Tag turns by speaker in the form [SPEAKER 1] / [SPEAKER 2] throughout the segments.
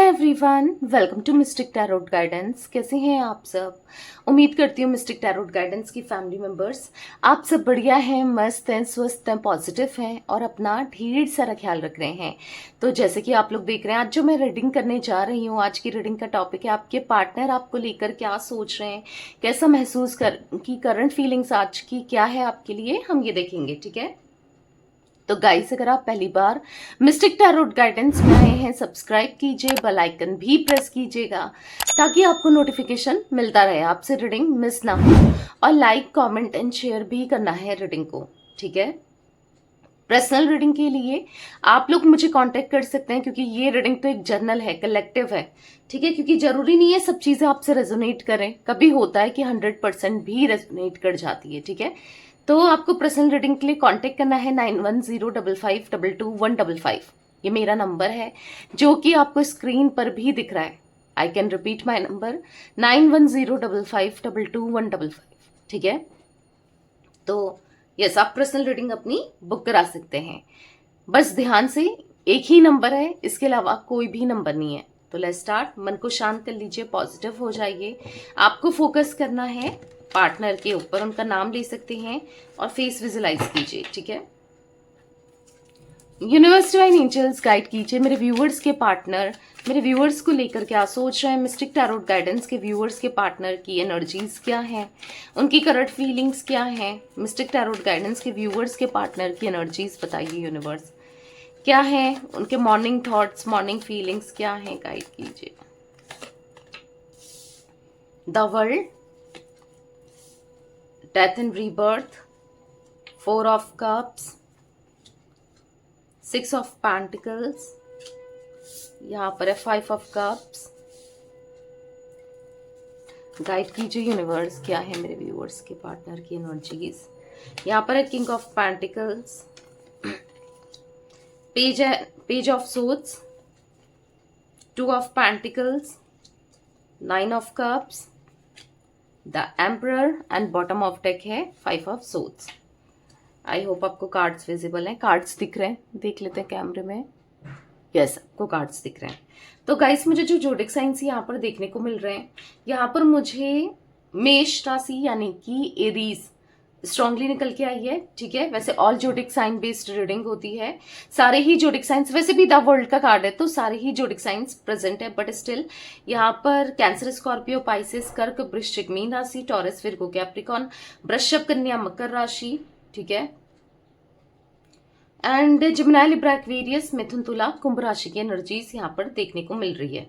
[SPEAKER 1] Everyone, welcome to mystic tarot guidance. कैसे हैं आप सब? उम्मीद करती हूँ मिस्टिक टैरोट गाइडेंस की फैमिली मेंबर्स आप सब बढ़िया हैं, मस्त हैं, स्वस्थ हैं, पॉजिटिव हैं और अपना ढेर सारा ख्याल रख रहे हैं। तो जैसे कि आप लोग देख रहे हैं, आज जो मैं रीडिंग करने जा रही हूँ, आज की रीडिंग का टॉपिक है आपके पार्टनर आपको लेकर क्या सोच रहे हैं, कैसा महसूस की करंट फीलिंग्स आज की क्या है आपके लिए, हम ये देखेंगे। ठीक है, तो गाइस अगर आप पहली बार मिस्टिक टैरोट गाइडेंस में आए हैं, सब्सक्राइब कीजिए, बेल आइकन भी प्रेस कीजिएगा ताकि आपको नोटिफिकेशन मिलता रहे, आपसे रीडिंग मिस ना हो। और लाइक, कमेंट एंड शेयर भी करना है रीडिंग को। ठीक है, पर्सनल रीडिंग के लिए आप लोग मुझे कांटेक्ट कर सकते हैं, क्योंकि ये रीडिंग तो एक जर्नल है, कलेक्टिव है। ठीक है, क्योंकि जरूरी नहीं है सब चीजें आपसे रेजोनेट करें, कभी होता है कि 100% भी रेजोनेट कर जाती है। ठीक है, तो आपको पर्सनल रीडिंग के लिए कांटेक्ट करना है 9105522155। ये मेरा नंबर है जो कि आपको स्क्रीन पर भी दिख रहा है। I can repeat my number 9105522155। ठीक है, तो यस, आप पर्सनल रीडिंग अपनी बुक करा सकते हैं। बस ध्यान से, एक ही नंबर है, इसके अलावा कोई भी नंबर नहीं है। तो लेट्स स्टार्ट। मन को शांत कर लीजिए, पॉजिटिव हो जाइए। आपको फोकस करना है पार्टनर के ऊपर, उनका नाम ले सकते हैं और फेस विजुलाइज कीजिए। ठीक है, यूनिवर्स डिवाइन एंजल्स गाइड कीजिए मेरे व्यूअर्स के पार्टनर, मेरे व्यूअर्स को लेकर क्या सोच रहे हैं। मिस्टिक टैरोट गाइडेंस के व्यूअर्स के पार्टनर की एनर्जीज क्या हैं, उनकी करंट फीलिंग्स क्या हैं। मिस्टिक टैरोट गाइडेंस के व्यूअर्स के पार्टनर की एनर्जीज बताइए यूनिवर्स क्या है, उनके मॉर्निंग थॉट्स, मॉर्निंग फीलिंग्स क्या हैं, गाइड कीजिए। The world, death and rebirth, 4 of cups, 6 of pentacles, यहाँ पर है 5 ऑफ कप्स। गाइड कीजिए यूनिवर्स क्या है मेरे व्यूअर्स के पार्टनर की एनर्जीज। यहाँ पर है king of pentacles, page of swords, 2 of pentacles, 9 of cups, the emperor and bottom of deck है 5 ऑफ सोर्ड्स। आई होप आपको कार्ड्स विजिबल हैं, कार्ड्स दिख रहे हैं, देख लेते हैं कैमरे में। यस, आपको कार्ड्स दिख रहे हैं। तो गाइस, मुझे जो जोडिक साइंस यहाँ पर देखने को मिल रहे हैं, यहाँ पर मुझे मेष राशि यानी कि एरीज स्ट्रांगली निकल के आई है। ठीक है, वैसे all zodiac sign based reading होती है, सारे ही जोडिक साइंस, वैसे भी द वर्ल्ड का कार्ड है तो सारे ही जोडिक साइंस प्रेजेंट है, बट स्टिल यहाँ पर कैंसर, स्कॉर्पियो, पाइसेस, कर्क, वृश्चिक, मीन राशि, टॉरस, विर्गो, कैप्रिकॉन, वृषभ, कन्या, मकर राशि। ठीक है, एंड जिमिनी, लिब्रा, एक्वेरियस, मिथुन, तुला, कुंभ राशि की एनर्जीज यहाँ पर देखने को मिल रही है।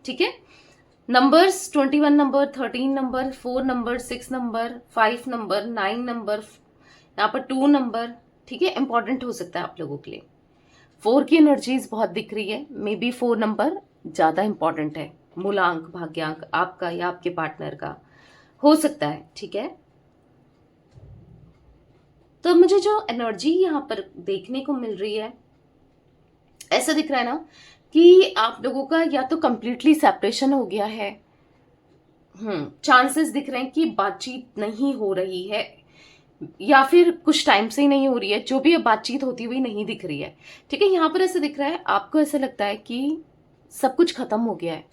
[SPEAKER 1] ठीक है, numbers 21 number, 13 number, 4 number, 6 number, 5 number, 9 number, यहाँ पर 2 नंबर। ठीक है, इंपॉर्टेंट हो सकता है आप लोगों के लिए। 4 की एनर्जीज बहुत दिख रही है, मे बी 4 नंबर ज्यादा इंपॉर्टेंट है, मूलांक, भाग्यांक आपका या आपके पार्टनर का हो सकता है। ठीक है, तो मुझे जो एनर्जी यहाँ पर देखने को मिल रही है, ऐसा दिख रहा है ना कि आप लोगों का या तो कंप्लीटली सेपरेशन हो गया है, चांसेस दिख रहे हैं कि बातचीत नहीं हो रही है, या फिर कुछ टाइम से ही नहीं हो रही है, जो भी अब बातचीत होती हुई नहीं दिख रही है। ठीक है, यहाँ पर ऐसा दिख रहा है, आपको ऐसा लगता है कि सब कुछ खत्म हो गया है,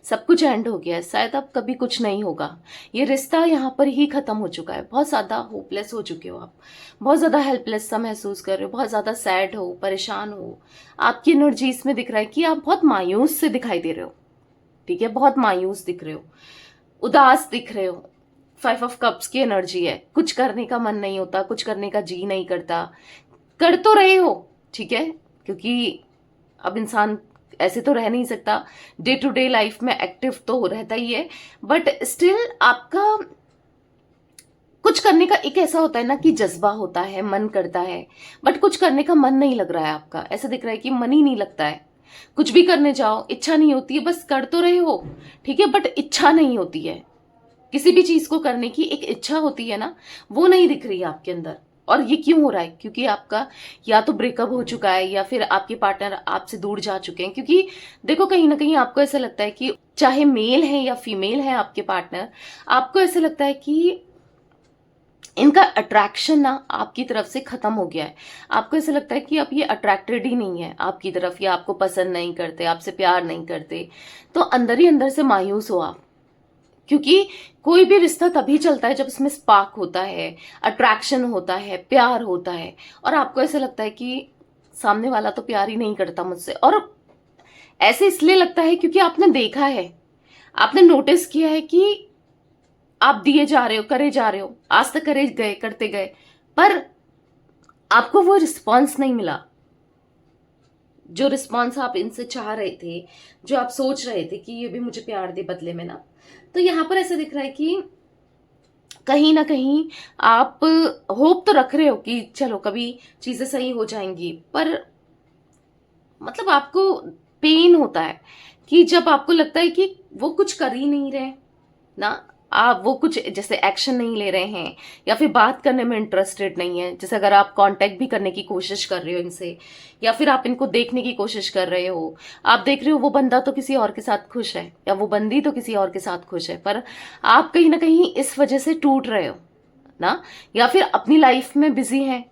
[SPEAKER 1] सब कुछ एंड हो गया है, शायद अब कभी कुछ नहीं होगा, ये रिश्ता यहाँ पर ही खत्म हो चुका है। बहुत ज्यादा होपलेस हो चुके हो आप, बहुत ज्यादा हेल्पलेस सा महसूस कर रहे हो, बहुत ज्यादा सैड हो, परेशान हो। आपकी एनर्जी इसमें दिख रहा है कि आप बहुत मायूस से दिखाई दे रहे हो। ठीक है, बहुत मायूस दिख रहे हो, उदास दिख रहे हो। 5 ऑफ कप्स की एनर्जी है, कुछ करने का मन नहीं होता, कुछ करने का जी नहीं करता, कर तो रहे हो। ठीक है, क्योंकि अब इंसान ऐसे तो रह नहीं सकता, डे टू डे लाइफ में एक्टिव तो रहता ही है, बट स्टिल आपका कुछ करने का एक ऐसा होता है ना कि जज्बा होता है, मन करता है, बट कुछ करने का मन नहीं लग रहा है आपका। ऐसा दिख रहा है कि मन ही नहीं लगता है, कुछ भी करने जाओ इच्छा नहीं होती है, बस कर तो रहे हो। ठीक है, बट इच्छा नहीं होती है, किसी भी चीज को करने की एक इच्छा होती है ना, वो नहीं दिख रही है आपके अंदर। और ये क्यों हो रहा है? क्योंकि आपका या तो ब्रेकअप हो चुका है या फिर आपके पार्टनर आपसे दूर जा चुके हैं। क्योंकि देखो, कहीं ना कहीं आपको ऐसा लगता है कि चाहे मेल है या फीमेल है आपके पार्टनर, आपको ऐसा लगता है कि इनका अट्रैक्शन ना आपकी तरफ से खत्म हो गया है। आपको ऐसा लगता है कि अब ये अट्रैक्टेड ही नहीं है आपकी तरफ, या आपको पसंद नहीं करते, आपसे प्यार नहीं करते। तो अंदर ही अंदर से मायूस हो आप, क्योंकि कोई भी रिश्ता तभी चलता है जब उसमें स्पार्क होता है, अट्रैक्शन होता है, प्यार होता है। और आपको ऐसा लगता है कि सामने वाला तो प्यार ही नहीं करता मुझसे। और ऐसे इसलिए लगता है क्योंकि आपने देखा है, आपने नोटिस किया है कि आप दिए जा रहे हो, करे जा रहे हो, आज तक करे गए, करते गए, पर आपको वो रिस्पॉन्स नहीं मिला जो रिस्पॉन्स आप इनसे चाह रहे थे, जो आप सोच रहे थे कि ये भी मुझे प्यार दे बदले में ना। तो यहां पर ऐसा दिख रहा है कि कहीं ना कहीं आप होप तो रख रहे हो कि चलो कभी चीजें सही हो जाएंगी, पर मतलब आपको पेन होता है कि जब आपको लगता है कि वो कुछ कर ही नहीं रहे ना, आप वो कुछ जैसे एक्शन नहीं ले रहे हैं, या फिर बात करने में इंटरेस्टेड नहीं है। जैसे अगर आप कांटेक्ट भी करने की कोशिश कर रहे हो इनसे, या फिर आप इनको देखने की कोशिश कर रहे हो, आप देख रहे हो वो बंदा तो किसी और के साथ खुश है, या वो बंदी तो किसी और के साथ खुश है, पर आप कहीं ना कहीं इस वजह से टूट रहे हो ना, या फिर अपनी लाइफ में बिजी हैं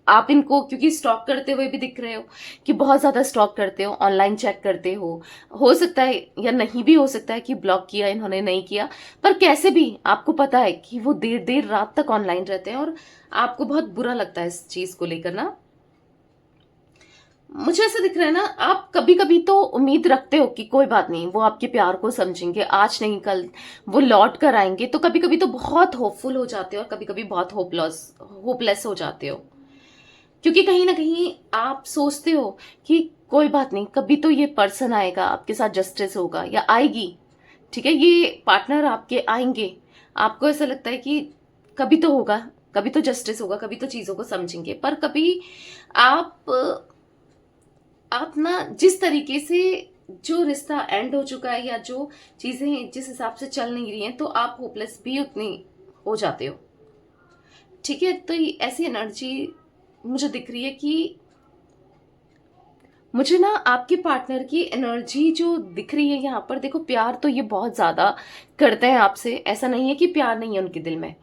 [SPEAKER 1] आप। इनको क्योंकि स्टॉक करते हुए भी दिख रहे हो कि बहुत ज्यादा स्टॉक करते हो, ऑनलाइन चेक करते हो सकता है या नहीं भी हो सकता है कि ब्लॉक किया इन्होंने, नहीं किया, पर कैसे भी आपको पता है कि वो देर देर रात तक ऑनलाइन रहते हैं, और आपको बहुत बुरा लगता है इस चीज को लेकर ना। मुझे ऐसा दिख रहा है ना, आप कभी कभी तो उम्मीद रखते हो कि कोई बात नहीं, वो आपके प्यार को समझेंगे, आज नहीं कल वो लौट कर आएंगे। तो कभी कभी तो बहुत होपफुल हो जाते हो, और कभी कभी बहुत होपलेस हो जाते हो, क्योंकि कहीं ना कहीं आप सोचते हो कि कोई बात नहीं, कभी तो ये पर्सन आएगा, आपके साथ जस्टिस होगा, या आएगी, ठीक है, ये पार्टनर आपके आएंगे। आपको ऐसा लगता है कि कभी तो होगा, कभी तो जस्टिस होगा, कभी तो चीजों को समझेंगे। पर कभी आप आप ना जिस तरीके से जो रिश्ता एंड हो चुका है, या जो चीजें जिस हिसाब से चल नहीं रही हैं, तो आप होपलेस भी उतनी हो जाते हो, ठीक है। तो ऐसी एनर्जी मुझे दिख रही है कि मुझे ना आपके पार्टनर की एनर्जी जो दिख रही है यहाँ पर, देखो प्यार तो ये बहुत ज्यादा करते हैं आपसे, ऐसा नहीं है कि प्यार नहीं है उनके दिल में,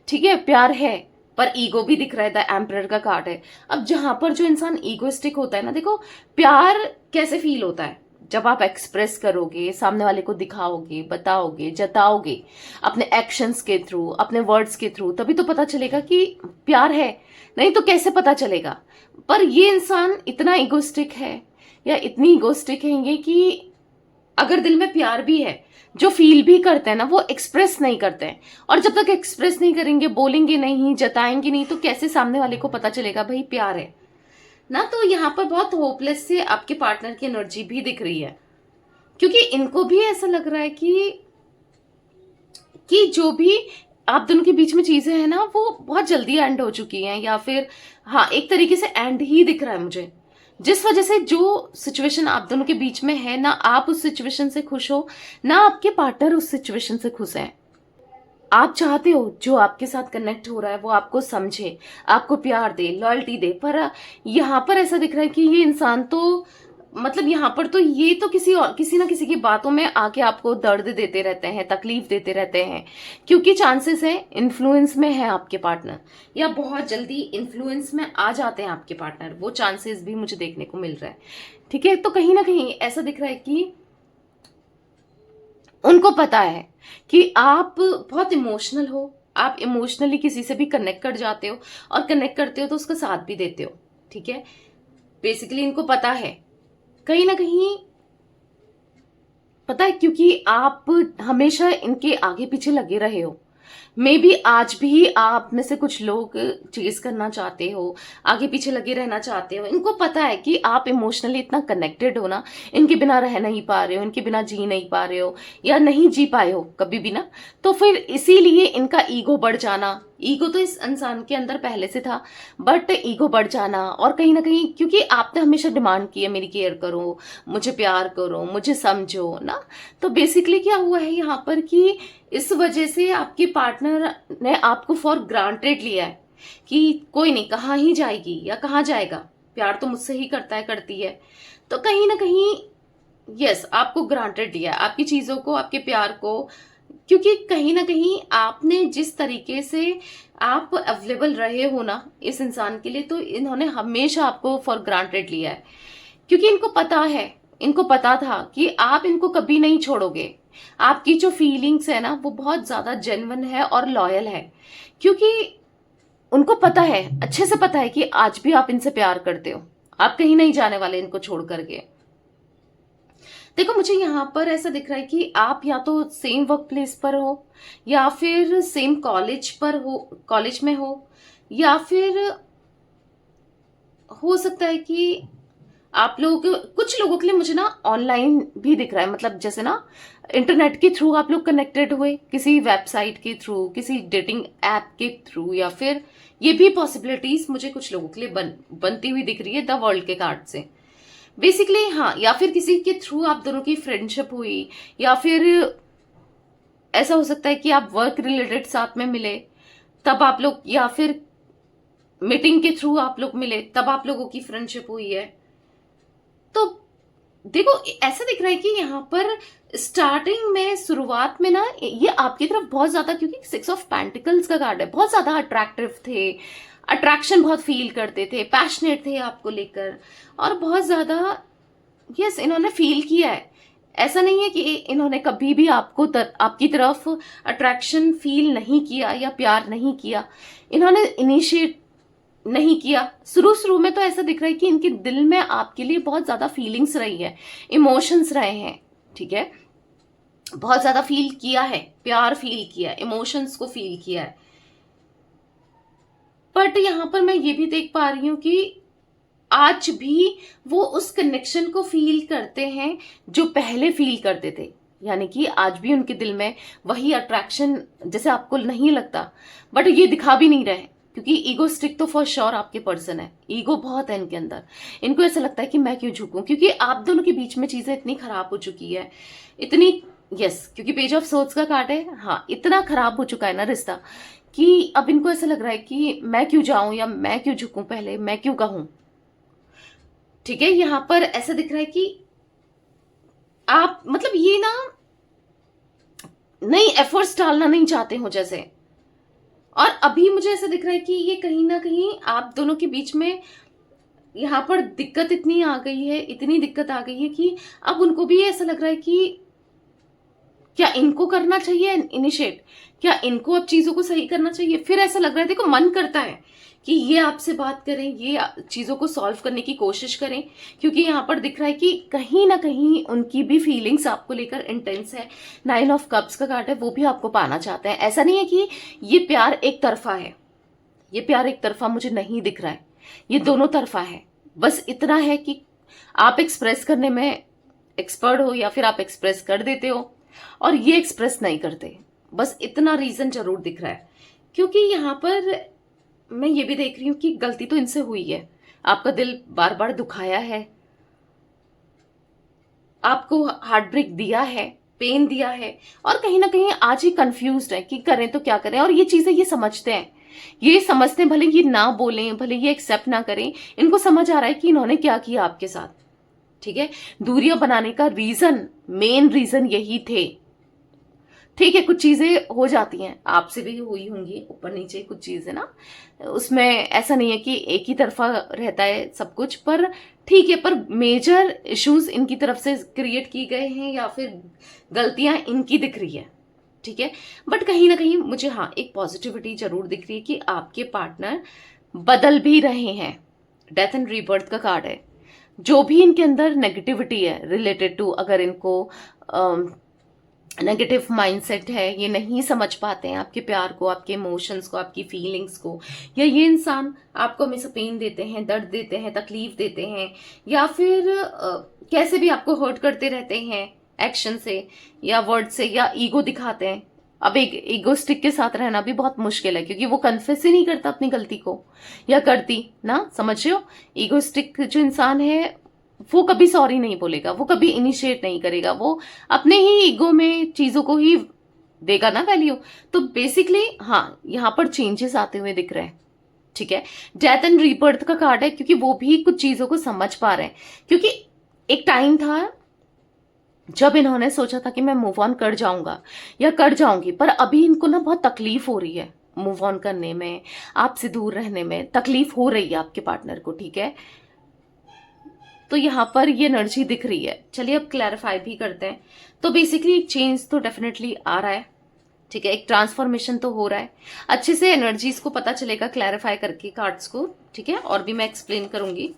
[SPEAKER 1] ठीक है, प्यार है, पर ईगो भी दिख रहा है, द एम्परर का कार्ड है। अब जहां पर जो इंसान ईगोइस्टिक होता है ना, देखो प्यार कैसे फील होता है, जब आप एक्सप्रेस करोगे, सामने वाले को दिखाओगे, बताओगे, जताओगे, अपने एक्शंस के थ्रू, अपने वर्ड्स के थ्रू, तभी तो पता चलेगा कि प्यार है, नहीं तो कैसे पता चलेगा। पर ये इंसान इतना इगोस्टिक है, या इतनी इगोस्टिक है ये, कि अगर दिल में प्यार भी है, जो फील भी करते हैं ना, वो एक्सप्रेस नहीं करते हैं। और जब तक एक्सप्रेस नहीं करेंगे, बोलेंगे नहीं, जताएंगे नहीं, तो कैसे सामने वाले को पता चलेगा भाई प्यार है ना। तो यहाँ पर बहुत होपलेस से आपके पार्टनर की एनर्जी भी दिख रही है, क्योंकि इनको भी ऐसा लग रहा है कि जो भी आप दोनों के बीच में चीजें हैं ना, वो बहुत जल्दी एंड हो चुकी हैं, या फिर हाँ एक तरीके से एंड ही दिख रहा है मुझे। जिस वजह से जो सिचुएशन आप दोनों के बीच में है ना, आप उस सिचुएशन से खुश हो ना, आपके पार्टनर उस सिचुएशन से खुश है। आप चाहते हो जो आपके साथ कनेक्ट हो रहा है वो आपको समझे, आपको प्यार दे, लॉयल्टी दे, पर यहाँ पर ऐसा दिख रहा है कि ये इंसान तो मतलब यहाँ पर तो ये तो किसी ना किसी की बातों में आके आपको दर्द देते रहते हैं, तकलीफ देते रहते हैं, क्योंकि चांसेस है इन्फ्लुएंस में है आपके पार्टनर, या बहुत जल्दी इन्फ्लुएंस में आ जाते हैं आपके पार्टनर, वो चांसेस भी मुझे देखने को मिल रहा है, ठीक है। तो कहीं ना कहीं ऐसा दिख रहा है कि उनको पता है कि आप बहुत इमोशनल हो, आप इमोशनली किसी से भी कनेक्ट कर जाते हो, और कनेक्ट करते हो तो उसका साथ भी देते हो, ठीक है। बेसिकली इनको पता है, कहीं ना कहीं पता है, क्योंकि आप हमेशा इनके आगे पीछे लगे रहे हो। मे बी आज भी आप में से कुछ लोग चेज करना चाहते हो, आगे पीछे लगे रहना चाहते हो। इनको पता है कि आप इमोशनली इतना कनेक्टेड हो ना, इनके बिना रह नहीं पा रहे हो, इनके बिना जी नहीं पा रहे हो, या नहीं जी पाए हो कभी भी ना। तो फिर इसीलिए इनका ईगो बढ़ जाना, ईगो तो इस इंसान के अंदर पहले से था, बट ईगो बढ़ जाना, और कहीं ना कहीं क्योंकि आपने हमेशा डिमांड की है मेरी केयर करो, मुझे प्यार करो, मुझे समझो ना। तो बेसिकली क्या हुआ है यहाँ पर कि इस वजह से आपके पार्टनर ने आपको फॉर ग्रांटेड लिया है कि कोई नहीं, कहाँ ही जाएगी या कहाँ जाएगा, प्यार तो मुझसे ही करता है, करती है। तो कहीं ना कहीं यस, आपको ग्रांटेड लिया है, आपकी चीजों को, आपके प्यार को क्योंकि कहीं ना कहीं आपने जिस तरीके से आप अवेलेबल रहे हो ना इस इंसान के लिए, तो इन्होंने हमेशा आपको फॉर ग्रांटेड लिया है, क्योंकि इनको पता है, इनको पता था कि आप इनको कभी नहीं छोड़ोगे। आपकी जो फीलिंग्स है ना वो बहुत ज्यादा जेन्युइन है और लॉयल है, क्योंकि उनको पता है, अच्छे से पता है कि आज भी आप इनसे प्यार करते हो, आप कहीं नहीं जाने वाले इनको छोड़ करके। देखो मुझे यहाँ पर ऐसा दिख रहा है कि आप या तो सेम वर्क प्लेस पर हो, या फिर सेम कॉलेज पर हो, कॉलेज में हो, या फिर हो सकता है कि आप लोग, कुछ लोगों के लिए मुझे ना ऑनलाइन भी दिख रहा है, मतलब जैसे ना इंटरनेट के थ्रू आप लोग कनेक्टेड हुए, किसी वेबसाइट के थ्रू, किसी डेटिंग ऐप के थ्रू, या फिर ये भी पॉसिबिलिटीज मुझे कुछ लोगों के लिए बनती हुई दिख रही है द वर्ल्ड के कार्ड से। बेसिकली हाँ, या फिर किसी के थ्रू आप दोनों की फ्रेंडशिप हुई, या फिर ऐसा हो सकता है कि आप वर्क रिलेटेड साथ में मिले तब आप लोग, या फिर मीटिंग के थ्रू आप लोग मिले तब आप लोगों की फ्रेंडशिप हुई है। तो देखो ऐसा दिख रहा है कि यहाँ पर स्टार्टिंग में, शुरुआत में ना ये आपकी तरफ बहुत ज्यादा, क्योंकि 6 ऑफ पेंटिकल्स का कार्ड है, बहुत ज्यादा अट्रैक्टिव थे, अट्रैक्शन बहुत फील करते थे, पैशनेट थे आपको लेकर, और बहुत ज्यादा यस इन्होंने फील किया है। ऐसा नहीं है कि इन्होंने कभी भी आपकी तरफ अट्रैक्शन फील नहीं किया या प्यार नहीं किया, इन्होंने इनिशिएट नहीं किया। शुरू शुरू में तो ऐसा दिख रहा है कि इनके दिल में आपके लिए बहुत ज्यादा फीलिंग्स रही है, इमोशंस रहे हैं, ठीक है, बहुत ज्यादा फील किया है, प्यार फील किया है, इमोशंस को फील किया है। बट यहां पर मैं ये भी देख पा रही हूं कि आज भी वो उस कनेक्शन को फील करते हैं जो पहले फील करते थे, यानी कि आज भी उनके दिल में वही अट्रैक्शन, जैसे आपको नहीं लगता बट ये दिखा भी नहीं रहे, क्योंकि ईगोस्टिक तो फॉर श्योर आपके पर्सन है, ईगो बहुत है इनके अंदर। इनको ऐसा लगता है कि मैं क्यों झुकूं, क्योंकि आप दोनों के बीच में चीजें इतनी खराब हो चुकी है, इतनी यस, क्योंकि पेज ऑफ सोर्ड्स का कार्ड है, हाँ इतना खराब हो चुका है ना रिश्ता, कि अब इनको ऐसा लग रहा है कि मैं क्यों जाऊं या मैं क्यों झुकूं, पहले मैं क्यों कहूं। ठीक है, यहां पर ऐसा दिख रहा है कि आप मतलब ये ना नई एफर्ट्स डालना नहीं चाहते हो जैसे, और अभी मुझे ऐसा दिख रहा है कि ये कहीं ना कहीं आप दोनों के बीच में यहां पर दिक्कत इतनी आ गई है, इतनी दिक्कत आ गई है कि अब उनको भी ऐसा लग रहा है कि क्या इनको करना चाहिए इनिशिएट, क्या इनको अब चीजों को सही करना चाहिए। फिर ऐसा लग रहा है, देखो मन करता है कि ये आपसे बात करें, ये चीजों को सॉल्व करने की कोशिश करें, क्योंकि यहाँ पर दिख रहा है कि कहीं ना कहीं उनकी भी फीलिंग्स आपको लेकर इंटेंस है। 9 ऑफ कप्स का कार्ड है, वो भी आपको पाना चाहते हैं। ऐसा नहीं है कि ये प्यार एक तरफा है, ये प्यार एक तरफा मुझे नहीं दिख रहा है, ये दोनों तरफा है। बस इतना है कि आप एक्सप्रेस करने में एक्सपर्ट हो, या फिर आप एक्सप्रेस कर देते हो और ये एक्सप्रेस नहीं करते, बस इतना रीजन जरूर दिख रहा है। क्योंकि यहाँ पर मैं ये भी देख रही हूं कि गलती तो इनसे हुई है, आपका दिल बार बार दुखाया है, आपको हार्ट ब्रेक दिया है, पेन दिया है, और कहीं ना कहीं आज ही कंफ्यूज्ड है कि करें तो क्या करें। और ये चीजें ये समझते हैं, ये समझते हैं, भले ये ना बोलें, भले ये एक्सेप्ट ना करें, इनको समझ आ रहा है कि इन्होंने क्या किया आपके साथ। ठीक है, दूरियां बनाने का रीजन, मेन रीजन यही थे। ठीक है, कुछ चीजें हो जाती हैं, आपसे भी हुई होंगी ऊपर नीचे कुछ चीजें ना, उसमें ऐसा नहीं है कि एक ही तरफा रहता है सब कुछ, पर ठीक है, पर मेजर इश्यूज इनकी तरफ से क्रिएट की गए हैं, या फिर गलतियां इनकी दिख रही है। ठीक है, बट कहीं ना कहीं मुझे हाँ एक पॉजिटिविटी जरूर दिख रही है कि आपके पार्टनर बदल भी रहे हैं। डेथ एंड रीबर्थ का कार्ड है, जो भी इनके अंदर नेगेटिविटी है रिलेटेड टू, अगर इनको नेगेटिव माइंडसेट है, ये नहीं समझ पाते हैं आपके प्यार को, आपके इमोशंस को, आपकी फीलिंग्स को, या ये इंसान आपको हमेशा पेन देते हैं, दर्द देते हैं, तकलीफ देते हैं, या फिर कैसे भी आपको हर्ट करते रहते हैं एक्शन से या वर्ड से, या ईगो दिखाते हैं। अब एक ईगोस्टिक के साथ रहना भी बहुत मुश्किल है, क्योंकि वो कन्फेस ही नहीं करता अपनी गलती को, या करती ना, समझ रहे हो। ईगोस्टिक जो इंसान है वो कभी सॉरी नहीं बोलेगा, वो कभी इनिशिएट नहीं करेगा, वो अपने ही ईगो में चीजों को ही देगा ना वैल्यू। तो बेसिकली हाँ यहाँ पर चेंजेस आते हुए दिख रहे हैं। ठीक है, डेथ एंड रीबर्थ का कार्ड है, क्योंकि वो भी कुछ चीजों को समझ पा रहे हैं, क्योंकि एक टाइम था जब इन्होंने सोचा था कि मैं मूव ऑन कर जाऊंगा या कर जाऊंगी, पर अभी इनको ना बहुत तकलीफ हो रही है मूव ऑन करने में, आपसे दूर रहने में तकलीफ हो रही है आपके पार्टनर को, ठीक है। तो यहाँ पर ये एनर्जी दिख रही है। चलिए अब क्लैरिफाई भी करते हैं। तो बेसिकली एक चेंज तो डेफिनेटली आ रहा है, ठीक है, एक ट्रांसफॉर्मेशन तो हो रहा है। अच्छे से एनर्जीज को पता चलेगा क्लैरिफाई करके कार्ड्स को, ठीक है, और भी मैं एक्सप्लेन करूंगी।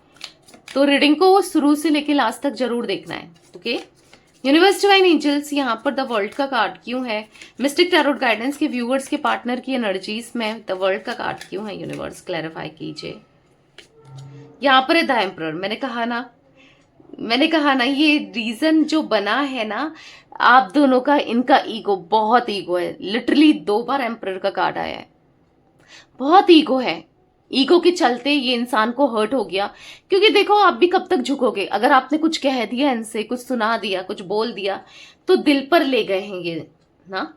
[SPEAKER 1] तो रीडिंग को शुरू से लेके लास्ट तक जरूर देखना है, ओके। यूनिवर्स डिवाइन एंजल्स, यहाँ पर द वर्ल्ड का कार्ड क्यों है? मिस्टिक टैरोट गाइडेंस के व्यूअर्स के पार्टनर की एनर्जीज में द वर्ल्ड का कार्ड क्यों है? यूनिवर्स क्लैरिफाई कीजिए। यहाँ पर है द एम्परर। मैंने कहा ना ये रीजन जो बना है ना आप दोनों का, इनका ईगो, बहुत ईगो है। लिटरली 2 बार एम्परर का कार्ड आया है, बहुत ईगो है। ईगो के चलते ये इंसान को हर्ट हो गया, क्योंकि देखो आप भी कब तक झुकोगे? अगर आपने कुछ कह दिया इनसे, कुछ सुना दिया, कुछ बोल दिया, तो दिल पर ले गए हैं ये ना,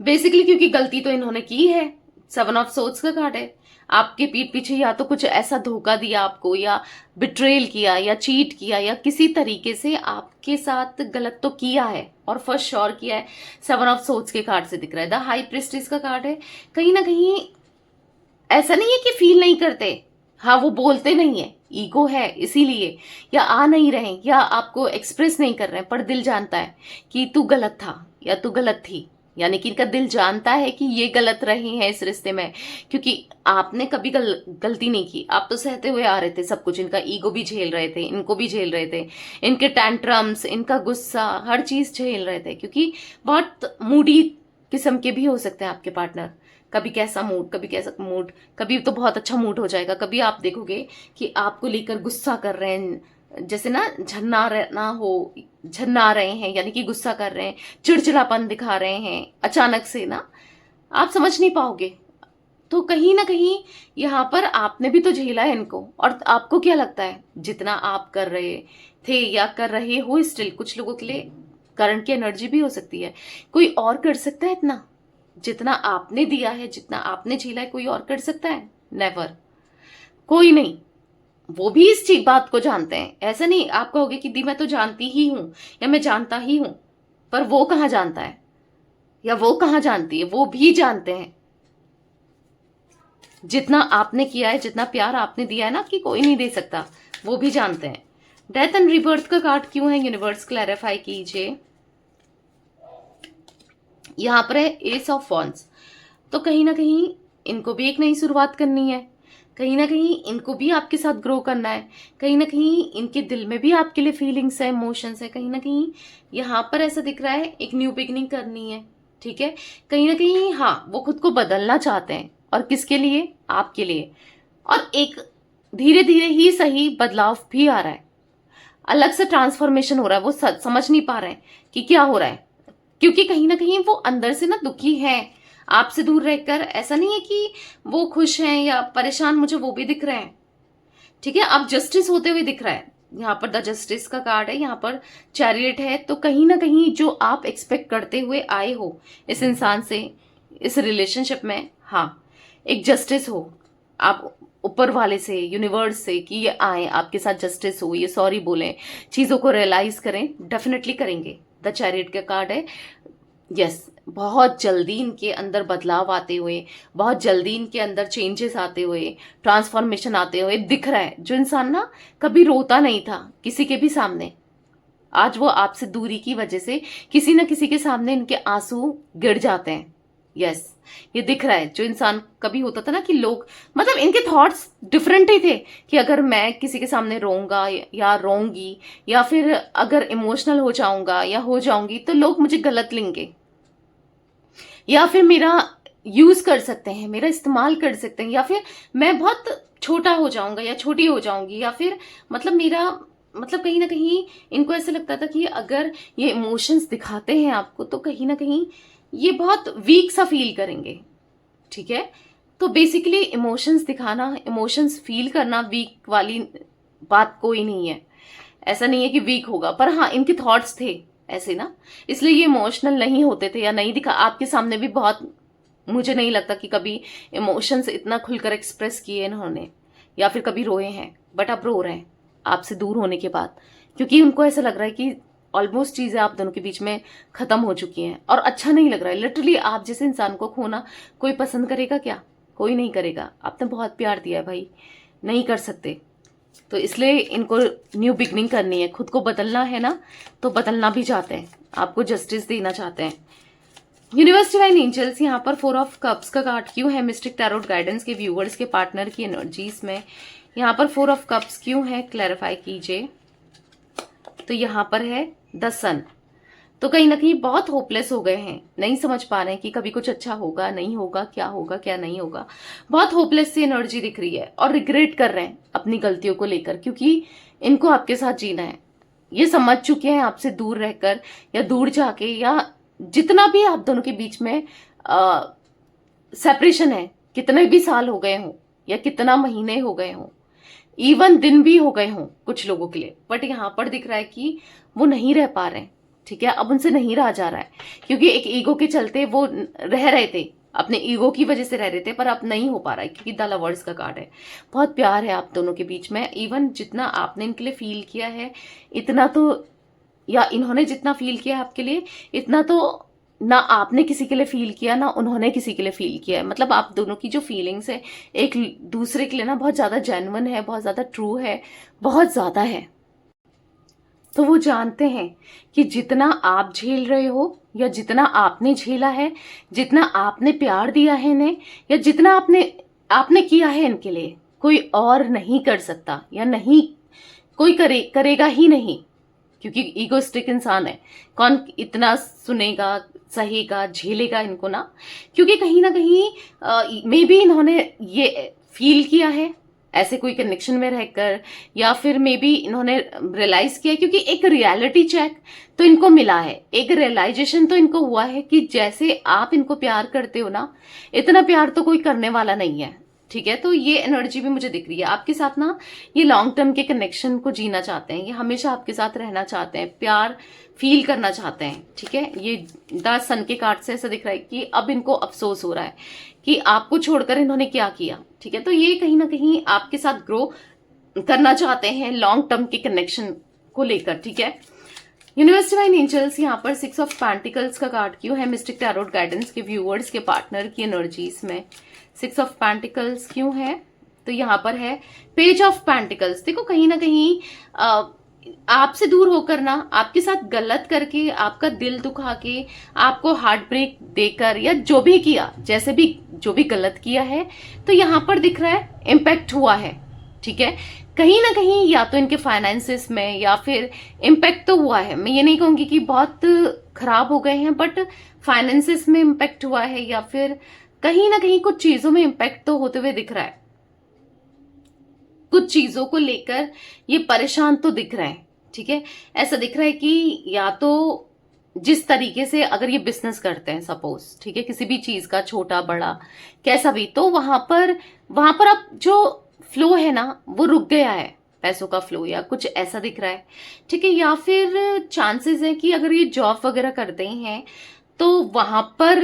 [SPEAKER 1] बेसिकली, क्योंकि गलती तो इन्होंने की है। 7 ऑफ सोर्ड्स का कार्ड है। आपके पीठ पीछे या तो कुछ ऐसा धोखा दिया आपको, या बिट्रेल किया, या चीट किया, या किसी तरीके से आपके साथ गलत तो किया है, और फर्स्ट श्योर किया है। 7 ऑफ सोर्ड्स के कार्ड से दिख रहा है। द हाई प्रिस्टेस का कार्ड है। कहीं ना कहीं ऐसा नहीं है कि फील नहीं करते, हाँ वो बोलते नहीं है, ईगो है इसीलिए, या आ नहीं रहे, या आपको एक्सप्रेस नहीं कर रहे हैं, पर दिल जानता है कि तू गलत था या तू गलत थी। यानी कि इनका दिल जानता है कि ये गलत रहे हैं इस रिश्ते में, क्योंकि आपने कभी गलती नहीं की। आप तो सहते हुए आ रहे थे सब कुछ। इनका ईगो भी झेल रहे थे, इनको भी झेल रहे थे, इनके टैंट्रम्स, इनका गुस्सा, हर चीज झेल रहे थे, क्योंकि बहुत मूडी किस्म के भी हो सकते हैं आपके पार्टनर। कभी कैसा मूड, कभी कैसा मूड, कभी तो बहुत अच्छा मूड हो जाएगा, कभी आप देखोगे कि आपको लेकर गुस्सा कर रहे हैं, जैसे ना झन्ना रहे हैं, यानी कि गुस्सा कर रहे हैं, चिड़चिड़ापन दिखा रहे हैं अचानक से ना, आप समझ नहीं पाओगे। तो कहीं ना कहीं यहाँ पर आपने भी तो झेला है इनको। और आपको क्या लगता है जितना आप कर रहे थे या कर रहे हो स्टिल, कुछ लोगों के लिए करंट की एनर्जी भी हो सकती है, कोई और कर सकता है इतना? जितना आपने दिया है, जितना आपने झेला है, कोई और कर सकता है? नेवर, कोई नहीं। वो भी इस चीज बात को जानते हैं। ऐसा नहीं आप कहोगे कि दी मैं तो जानती ही हूं या मैं जानता ही हूं, पर वो कहाँ जानता है या वो कहाँ जानती है? वो भी जानते हैं। जितना आपने किया है, जितना प्यार आपने दिया है ना, कि कोई नहीं दे सकता, वो भी जानते हैं। डेथ एंड रिबर्थ का कार्ड क्यों है? यूनिवर्स क्लैरिफाई कीजिए। यहां पर है एस ऑफ वॉन्ड्स। तो कहीं ना कहीं इनको भी एक नई शुरुआत करनी है, कहीं ना कहीं इनको भी आपके साथ ग्रो करना है, कहीं ना कहीं इनके दिल में भी आपके लिए फीलिंग्स है, इमोशंस है, कहीं ना कहीं यहाँ पर ऐसा दिख रहा है एक न्यू बिगनिंग करनी है, ठीक है। कहीं ना कहीं हाँ वो खुद को बदलना चाहते हैं, और किसके लिए? आपके लिए। और एक धीरे धीरे ही सही बदलाव भी आ रहा है, अलग से ट्रांसफॉर्मेशन हो रहा है। वो समझ नहीं पा रहे हैं कि क्या हो रहा है, क्योंकि कहीं ना कहीं वो अंदर से ना दुखी है आपसे दूर रहकर। ऐसा नहीं है कि वो खुश हैं या परेशान, मुझे वो भी दिख रहे हैं, ठीक है। अब जस्टिस होते हुए दिख रहा है। यहाँ पर द जस्टिस का कार्ड है, यहाँ पर चैरियट है। तो कहीं ना कहीं जो आप एक्सपेक्ट करते हुए आए हो इस इंसान से, इस रिलेशनशिप में, हाँ एक जस्टिस हो आप ऊपर वाले से, यूनिवर्स से, कि ये आए आपके साथ जस्टिस हो, ये सॉरी बोलें, चीजों को रियलाइज करें, डेफिनेटली करेंगे। द चैरियट का कार्ड है। यस, बहुत जल्दी इनके अंदर बदलाव आते हुए, बहुत जल्दी इनके अंदर चेंजेस आते हुए, ट्रांसफॉर्मेशन आते हुए दिख रहा है। जो इंसान ना कभी रोता नहीं था किसी के भी सामने, आज वो आपसे दूरी की वजह से किसी ना किसी के सामने इनके आंसू गिर जाते हैं। यस, ये दिख रहा है। जो इंसान कभी होता था ना कि लोग, मतलब इनके थॉट्स डिफरेंट ही थे कि अगर मैं किसी के सामने रोऊंगा या रोऊंगी, या फिर अगर इमोशनल हो जाऊंगा या हो जाऊंगी, तो लोग मुझे गलत लेंगे, या फिर मेरा यूज कर सकते हैं, मेरा इस्तेमाल कर सकते हैं, या फिर मैं बहुत छोटा हो जाऊंगा या छोटी हो जाऊंगी, या फिर मतलब मेरा मतलब कहीं ना कहीं इनको ऐसा लगता था कि अगर ये इमोशंस दिखाते हैं आपको, तो कहीं ना कहीं ये बहुत वीक सा फील करेंगे, ठीक है। तो बेसिकली इमोशंस दिखाना, इमोशंस फील करना वीक वाली बात कोई नहीं है। ऐसा नहीं है कि वीक होगा, पर हाँ इनके थॉट्स थे ऐसे ना, इसलिए ये इमोशनल नहीं होते थे या नहीं दिखा। आपके सामने भी बहुत, मुझे नहीं लगता कि कभी इमोशंस इतना खुलकर एक्सप्रेस किए इन्होंने, या फिर कभी रोए हैं। बट अब रो रहे हैं आपसे दूर होने के बाद, क्योंकि उनको ऐसा लग रहा है कि ऑलमोस्ट चीजें आप दोनों के बीच में खत्म हो चुकी हैं और अच्छा नहीं लग रहा है। लिटरली आप जैसे इंसान को खोना कोई पसंद करेगा क्या? कोई नहीं करेगा। आपने बहुत प्यार दिया है भाई, नहीं कर सकते। तो इसलिए इनको न्यू बिगनिंग करनी है, खुद को बदलना है ना, तो बदलना भी चाहते हैं, आपको जस्टिस देना चाहते हैं। यूनिवर्स डिवाइन एंजल्स यहाँ पर 4 ऑफ कप्स का कार्ड क्यों है मिस्टिक टैरोट गाइडेंस के व्यूवर्स के पार्टनर की एनर्जीज में? यहाँ पर 4 ऑफ कप्स क्यों है, क्लैरिफाई कीजिए। तो यहाँ पर है द सन। तो कहीं ना कहीं बहुत होपलेस हो गए हैं, नहीं समझ पा रहे हैं कि कभी कुछ अच्छा होगा नहीं होगा, क्या नहीं होगा। बहुत होपलेस सी एनर्जी दिख रही है और रिग्रेट कर रहे हैं अपनी गलतियों को लेकर, क्योंकि इनको आपके साथ जीना है। ये समझ चुके हैं आपसे दूर रहकर या दूर जाके, या जितना भी आप दोनों के बीच में सेपरेशन है, कितने भी साल हो गए हों या कितना महीने हो गए हों, इवन दिन भी हो गए हों कुछ लोगों के लिए, बट यहाँ पर दिख रहा है कि वो नहीं रह पा रहे हैं। ठीक है, अब उनसे नहीं रहा जा रहा है, क्योंकि एक ईगो के चलते वो रह रहे थे, अपने ईगो की वजह से रह रहे थे, पर अब नहीं हो पा रहा है क्योंकि द लवर्स का कार्ड है। बहुत प्यार है आप दोनों के बीच में। इवन जितना आपने इनके लिए फील किया है इतना तो, या इन्होंने जितना फील किया है आपके लिए इतना तो ना आपने किसी के लिए फील किया ना उन्होंने किसी के लिए फील किया है। मतलब आप दोनों की जो फीलिंग्स है एक दूसरे के लिए ना बहुत ज्यादा जेन्युइन है, बहुत ज्यादा ट्रू है, बहुत ज्यादा है। तो वो जानते हैं कि जितना आप झेल रहे हो या जितना आपने झेला है, जितना आपने प्यार दिया है इन्हें, या जितना आपने किया है इनके लिए, कोई और नहीं कर सकता, या नहीं कोई करेगा ही नहीं, क्योंकि ईगोस्टिक इंसान है। कौन इतना सुनेगा, सहेगा, झेलेगा इनको ना? क्योंकि कहीं ना कहीं मे बी इन्होंने ये फील किया है ऐसे कोई कनेक्शन में रहकर, या फिर मे बी इन्होंने रियलाइज किया, क्योंकि एक रियलिटी चेक तो इनको मिला है, एक रियलाइजेशन तो इनको हुआ है कि जैसे आप इनको प्यार करते हो ना, इतना प्यार तो कोई करने वाला नहीं है। ठीक है, तो ये एनर्जी भी मुझे दिख रही है आपके साथ ना। ये लॉन्ग टर्म के कनेक्शन को जीना चाहते हैं, ये हमेशा आपके साथ रहना चाहते हैं, प्यार फील करना चाहते हैं। ठीक है, ये द सन के कार्ड से ऐसा दिख रहा है कि अब इनको अफसोस हो रहा है कि आपको छोड़कर इन्होंने क्या किया। ठीक है, तो ये कहीं ना कहीं आपके साथ ग्रो करना चाहते हैं लॉन्ग टर्म के कनेक्शन को लेकर। ठीक है, यूनिवर्स डिवाइन एंजल्स यहाँ पर 6 ऑफ पेंटिकल्स का कार्ड क्यों है मिस्टिक टैरोट गाइडेंस के व्यूअर्स के पार्टनर की एनर्जीज में? 6 ऑफ पेंटिकल्स क्यों है? तो यहाँ पर है पेज ऑफ पेंटिकल्स। देखो कहीं ना कहीं आपसे दूर होकर ना, आपके साथ गलत करके, आपका दिल दुखा के, आपको हार्ट ब्रेक देकर, या जो भी किया, जैसे भी जो भी गलत किया है, तो यहाँ पर दिख रहा है इम्पैक्ट हुआ है। ठीक है, कहीं ना कहीं या तो इनके फाइनेंसेस में या फिर इम्पैक्ट तो हुआ है। मैं ये नहीं कहूंगी कि बहुत खराब हो गए हैं, बट फाइनेंसेस में इम्पैक्ट हुआ है, या फिर कहीं ना कहीं कुछ चीजों में इम्पैक्ट तो होते हुए दिख रहा है। कुछ चीजों को लेकर ये परेशान तो दिख रहे हैं। ठीक है, ऐसा दिख रहा है कि या तो जिस तरीके से अगर ये बिजनेस करते हैं सपोज, ठीक है, किसी भी चीज का, छोटा बड़ा कैसा भी, तो वहां पर अब जो फ्लो है ना वो रुक गया है, पैसों का फ्लो, या कुछ ऐसा दिख रहा है। ठीक है, या फिर चांसेस है कि अगर ये जॉब वगैरह करते हैं तो वहां पर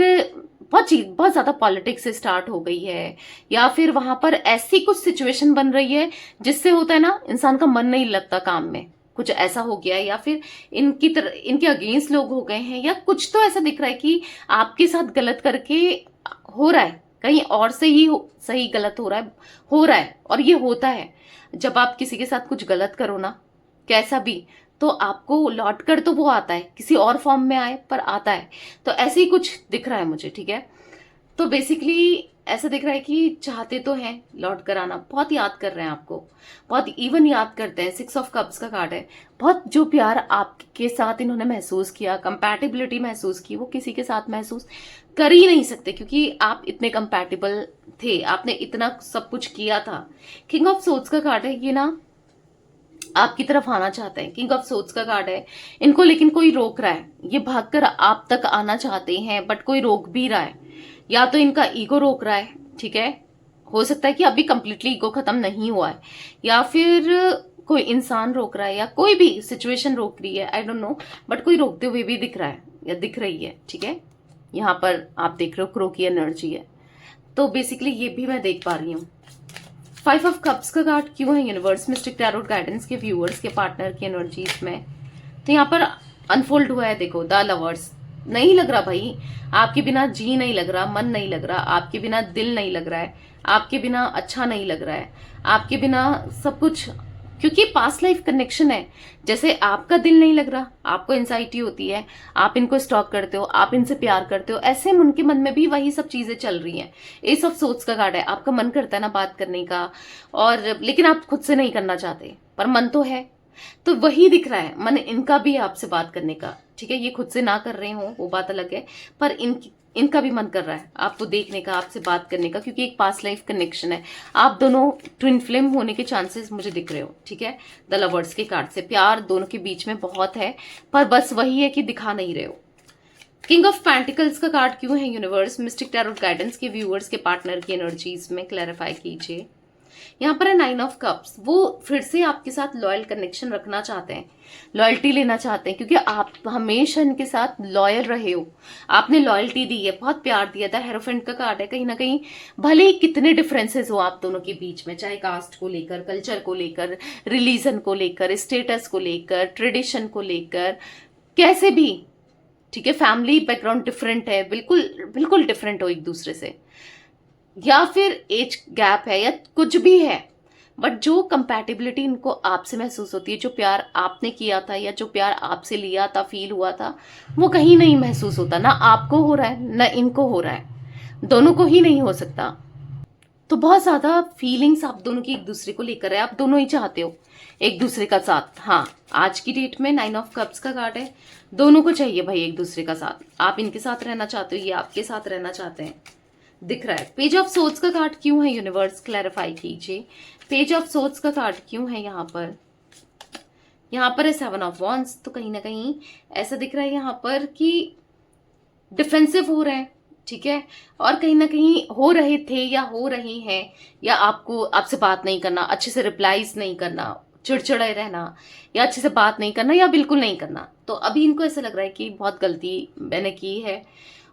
[SPEAKER 1] बहुत ज्यादा पॉलिटिक्स स्टार्ट हो गई है, या फिर वहां पर ऐसी कुछ सिचुएशन बन रही है जिससे होता है ना इंसान का मन नहीं लगता काम में, कुछ ऐसा हो गया है, या फिर इनके अगेंस्ट लोग हो गए हैं, या कुछ तो ऐसा दिख रहा है कि आपके साथ गलत करके हो रहा है, कहीं और से ही सही गलत हो रहा है। और ये होता है जब आप किसी के साथ कुछ गलत करो ना, कैसा भी, तो आपको लौट कर तो वो आता है, किसी और फॉर्म में आए पर आता है। तो ऐसे ही कुछ दिख रहा है मुझे। ठीक है, तो बेसिकली ऐसा दिख रहा है कि चाहते तो हैं लौट कर आना, बहुत याद कर रहे हैं आपको, बहुत इवन याद करते हैं। 6 ऑफ कप्स का कार्ड है, बहुत जो प्यार आपके साथ इन्होंने महसूस किया, कंपैटिबिलिटी महसूस की, वो किसी के साथ महसूस कर ही नहीं सकते, क्योंकि आप इतने कंपैटिबल थे, आपने इतना सब कुछ किया था। किंग ऑफ सोर्ड्स का कार्ड है, ये ना आपकी तरफ आना चाहते हैं। किंग ऑफ सोर्ड्स का कार्ड है, इनको लेकिन कोई रोक रहा है, ये भागकर आप तक आना चाहते हैं, बट कोई रोक भी रहा है, या तो इनका ईगो रोक रहा है। ठीक है, हो सकता है कि अभी कंप्लीटली ईगो खत्म नहीं हुआ है, या फिर कोई इंसान रोक रहा है, या कोई भी सिचुएशन रोक रही है, आई डोंट नो, बट कोई रोकते हुए भी दिख रहा है या दिख रही है। ठीक है, यहाँ पर आप देख रहे हो क्रो की एनर्जी है, तो बेसिकली ये भी मैं देख पा रही हूँ। 5 ऑफ कप्स का कार्ड क्यों है यूनिवर्स मिस्टिक टैरो गाइडेंस के व्यूअर्स के पार्टनर की एनर्जीज में? तो यहाँ पर अनफोल्ड हुआ है, देखो द लवर्स। नहीं लग रहा भाई, आपके बिना जी नहीं लग रहा, मन नहीं लग रहा, आपके बिना दिल नहीं लग रहा है, आपके बिना अच्छा नहीं लग रहा है, आपके बिना सब कुछ, क्योंकि पास्ट लाइफ कनेक्शन है। जैसे आपका दिल नहीं लग रहा, आपको एंजाइटी होती है, आप इनको स्टॉक करते हो, आप इनसे प्यार करते हो, ऐसे उनके मन में भी वही सब चीजें चल रही हैं। एस ऑफ सोर्ड्स का कार्ड है, आपका मन करता है ना बात करने का, और लेकिन आप खुद से नहीं करना चाहते, पर मन तो है। तो वही दिख रहा है, मन इनका भी आपसे बात करने का, ठीक है, ये खुद से ना कर रहे हो वो बात अलग है, पर इनका भी मन कर रहा है आपको देखने का, आपसे बात करने का, क्योंकि एक पास्ट लाइफ कनेक्शन है। आप दोनों ट्विन फ्लेम होने के चांसेस मुझे दिख रहे हो, ठीक है, द लवर्स के कार्ड से। प्यार दोनों के बीच में बहुत है, पर बस वही है कि दिखा नहीं रहे हो। किंग ऑफ पेंटिकल्स का कार्ड क्यों है यूनिवर्स मिस्टिक टैरो गाइडेंस के व्यूअर्स के पार्टनर की एनर्जीज में? क्लैरिफाई कीजिए। यहाँ पर है 9 ऑफ कप्स, वो फिर से आपके साथ लॉयल कनेक्शन रखना चाहते हैं, लॉयल्टी लेना चाहते हैं, क्योंकि आप हमेशा इनके साथ लॉयल रहे हो, आपने लॉयल्टी दी है, बहुत प्यार दिया था। हेरोफेंट का कार्ड है, कहीं ना कहीं भले ही कितने डिफरेंसेस हो आप दोनों के बीच में, चाहे कास्ट को लेकर, कल्चर को लेकर, रिलीजन को लेकर, स्टेटस को लेकर, ट्रेडिशन को लेकर, कैसे भी, ठीक है, फैमिली बैकग्राउंड डिफरेंट है, बिल्कुल बिल्कुल डिफरेंट हो एक दूसरे से, या फिर एज गैप है, या कुछ भी है, बट जो कंपैटिबिलिटी इनको आपसे महसूस होती है, जो प्यार आपने किया था या जो प्यार आपसे लिया था, फील हुआ था, वो कहीं नहीं महसूस होता, ना आपको हो रहा है ना इनको हो रहा है, दोनों को ही नहीं हो सकता। तो बहुत ज्यादा फीलिंग्स आप दोनों की एक दूसरे को लेकर है, आप दोनों ही चाहते हो एक दूसरे का साथ। हाँ, आज की डेट में 9 ऑफ कप्स का कार्ड है, दोनों को चाहिए भाई एक दूसरे का साथ, आप इनके साथ रहना चाहते हो, ये आपके साथ रहना चाहते हैं, दिख रहा है। पेज ऑफ सोर्ड्स का कार्ड क्यों है यूनिवर्स? क्लैरिफाई कीजिए। पेज ऑफ सोर्ड्स का कार्ड क्यों है यहाँ पर? यहाँ पर है 7 ऑफ वॉन्ड्स, तो कहीं ना कहीं ऐसा दिख रहा है यहाँ पर कि डिफेंसिव हो रहे हैं, ठीक है, और कहीं ना कहीं हो रहे थे या हो रही हैं, या आपको आपसे बात नहीं करना, अच्छे से रिप्लाईज नहीं करना, चिड़चिड़े रहना, या अच्छे से बात नहीं करना, या बिल्कुल नहीं करना। तो अभी इनको ऐसा लग रहा है कि बहुत गलती मैंने की है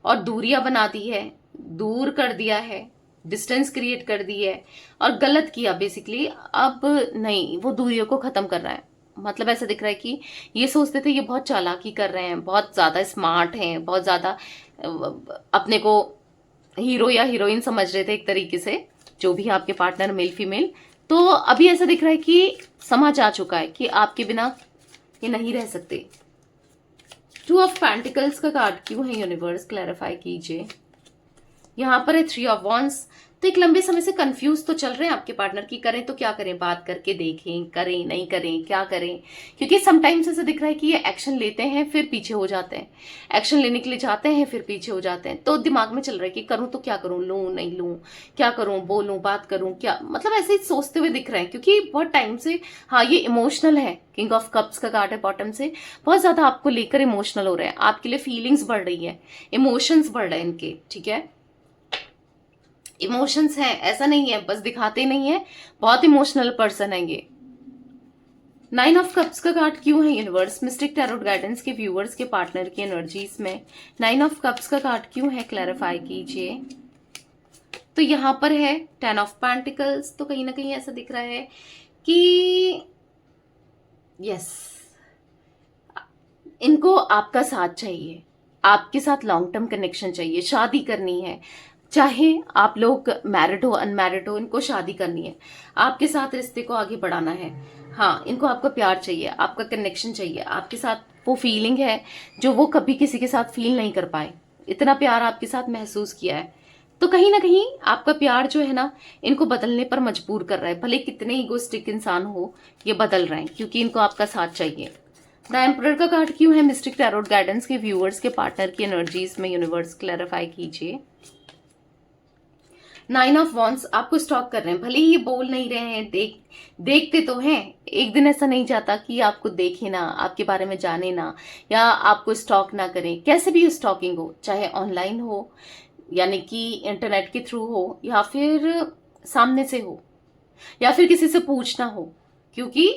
[SPEAKER 1] और दूरियां बना दी है, दूर कर दिया है, डिस्टेंस क्रिएट कर दी है और गलत किया बेसिकली। अब नहीं, वो दूरियों को खत्म कर रहा है। मतलब ऐसा दिख रहा है कि ये सोचते थे ये बहुत चालाकी कर रहे हैं, बहुत ज्यादा स्मार्ट हैं, बहुत ज्यादा अपने को हीरो या हीरोइन समझ रहे थे एक तरीके से, जो भी आपके पार्टनर मेल फीमेल। तो अभी ऐसा दिख रहा है कि समझ आ चुका है कि आपके बिना ये नहीं रह सकते। 2 ऑफ पेंटिकल्स का कार्ड क्यों है यूनिवर्स? क्लैरिफाई कीजिए। यहाँ पर है 3 ऑफ वॉन्ड्स, तो एक लंबे समय से कंफ्यूज तो चल रहे हैं आपके पार्टनर की, करें तो क्या करें, बात करके देखें, करें नहीं करें, क्या करें, क्योंकि समटाइम्स ऐसा दिख रहा है कि ये एक्शन लेते हैं फिर पीछे हो जाते हैं, एक्शन लेने के लिए जाते हैं फिर पीछे हो जाते हैं। तो दिमाग में चल रहा है कि करूं तो क्या करूं, लूं नहीं लूं, क्या करूं, बोलूं, बात करूं, क्या, मतलब ऐसे ही सोचते हुए दिख रहे हैं, क्योंकि बहुत टाइम से, हाँ ये इमोशनल है, किंग ऑफ कप्स का कार्ड है बॉटम से, बहुत ज्यादा आपको लेकर इमोशनल हो रहे हैं, आपके लिए फीलिंग्स बढ़ रही है, इमोशंस बढ़ रहे हैं इनके, ठीक है, इमोशंस हैं, ऐसा नहीं है बस दिखाते नहीं है, बहुत इमोशनल पर्सन है ये। 9 ऑफ कप्स का कार्ड क्यों है यूनिवर्स मिस्टिक टैरो गाइडेंस के व्यूअर्स के पार्टनर की एनर्जीज में? 9 ऑफ कप्स का कार्ड क्यों है? क्लैरिफाई कीजिए। तो यहां पर है 10 ऑफ पेंटिकल्स, तो कहीं ना कहीं ऐसा दिख रहा है कि यस, इनको आपका साथ चाहिए, आपके साथ लॉन्ग टर्म कनेक्शन चाहिए, शादी करनी है, चाहे आप लोग मैरिड हो अनमैरिड हो, इनको शादी करनी है, आपके साथ रिश्ते को आगे बढ़ाना है। हाँ, इनको आपका प्यार चाहिए, आपका कनेक्शन चाहिए, आपके साथ वो फीलिंग है जो वो कभी किसी के साथ फील नहीं कर पाए, इतना प्यार आपके साथ महसूस किया है। तो कहीं ना कहीं आपका प्यार जो है ना, इनको बदलने पर मजबूर कर रहा है, भले कितने ईगोस्टिक इंसान हो, ये बदल रहे हैं क्योंकि इनको आपका साथ चाहिए। द एम्परर का कार्ड क्यों है मिस्टिक टैरो गाइडेंस के व्यूअर्स के पार्टनर की एनर्जीज में? यूनिवर्स क्लैरिफाई कीजिए। 9 ऑफ वॉन्ड्स, आपको स्टॉक कर रहे हैं, भले ही ये बोल नहीं रहे हैं, देखते तो हैं, एक दिन ऐसा नहीं जाता कि आपको देखे ना, आपके बारे में जाने ना, या आपको स्टॉक ना करें। कैसे भी स्टॉकिंग हो, चाहे ऑनलाइन हो, यानी कि इंटरनेट के थ्रू हो, या फिर सामने से हो, या फिर किसी से पूछना हो, क्योंकि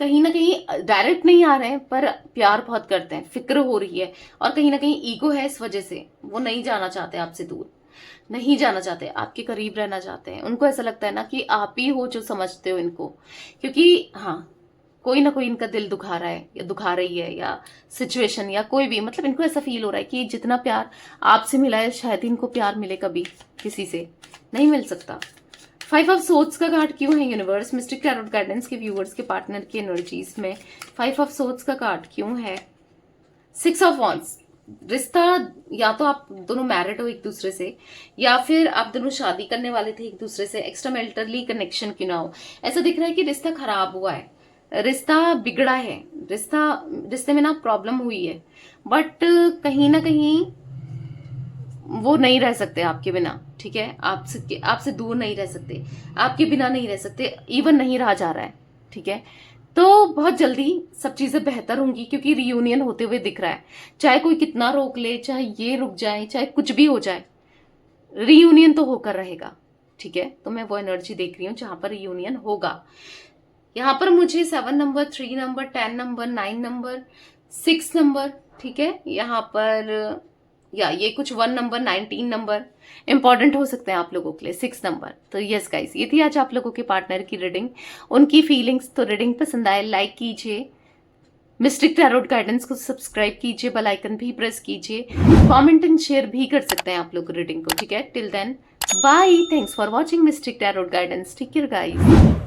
[SPEAKER 1] कहीं ना कहीं डायरेक्ट नहीं आ रहे हैं पर प्यार बहुत करते हैं, फिक्र हो रही है, और कहीं ना कहीं ईगो है, इस वजह से वो नहीं जाना चाहते आपसे दूर। नहीं जाना चाहते, आपके करीब रहना चाहते हैं। उनको ऐसा लगता है ना कि आप ही हो जो समझते हो इनको, क्योंकि हाँ, कोई ना कोई इनका दिल दुखा रहा है या दुखा रही है, या सिचुएशन या कोई भी, मतलब इनको ऐसा फील हो रहा है कि जितना प्यार आपसे मिला है शायद इनको प्यार मिले कभी किसी से नहीं मिल सकता। 5 ऑफ सोर्ड्स का कार्ड क्यों है यूनिवर्स मिस्टिक टैरोट गाइडेंस के व्यूअर्स के पार्टनर की एनर्जीज में? 5 ऑफ सोर्ड्स का कार्ड क्यों है? 6 ऑफ वॉन्ड्स, रिश्ता या तो आप दोनों मैरिड हो एक दूसरे से, या फिर आप दोनों शादी करने वाले थे एक दूसरे से, एक्स्ट्रा मैरिटली कनेक्शन क्यों ना हो। ऐसा दिख रहा है कि रिश्ता खराब हुआ है, रिश्ता बिगड़ा है, रिश्ते में ना प्रॉब्लम हुई है, बट कहीं ना कहीं वो नहीं रह सकते आपके बिना, ठीक है? आपसे दूर नहीं रह सकते, आपके बिना नहीं रह सकते, इवन नहीं रहा जा रहा है, ठीक है? तो बहुत जल्दी सब चीजें बेहतर होंगी, क्योंकि रियूनियन होते हुए दिख रहा है। चाहे कोई कितना रोक ले, चाहे ये रुक जाए, चाहे कुछ भी हो जाए, रियूनियन तो होकर रहेगा, ठीक है? तो मैं वो एनर्जी देख रही हूँ जहां पर रियूनियन होगा। यहाँ पर मुझे 7 number, 3 number, 10 number, 9 number, 6 number, ठीक है? यहाँ पर या ये कुछ 1 नंबर, 19 नंबर इंपॉर्टेंट हो सकते हैं आप लोगों के लिए, 6 नंबर। तो यस गाइस, ये थी आज आप लोगों के पार्टनर की रीडिंग, उनकी फीलिंग्स। तो रीडिंग पसंद आए लाइक कीजिए, मिस्टिक टैरोट गाइडेंस को सब्सक्राइब कीजिए, बेल आइकन भी प्रेस कीजिए, कमेंट एंड शेयर भी कर सकते हैं आप लोग रीडिंग को, ठीक है? Till then bye, thanks for watching mystic tarot guidance, take care guys.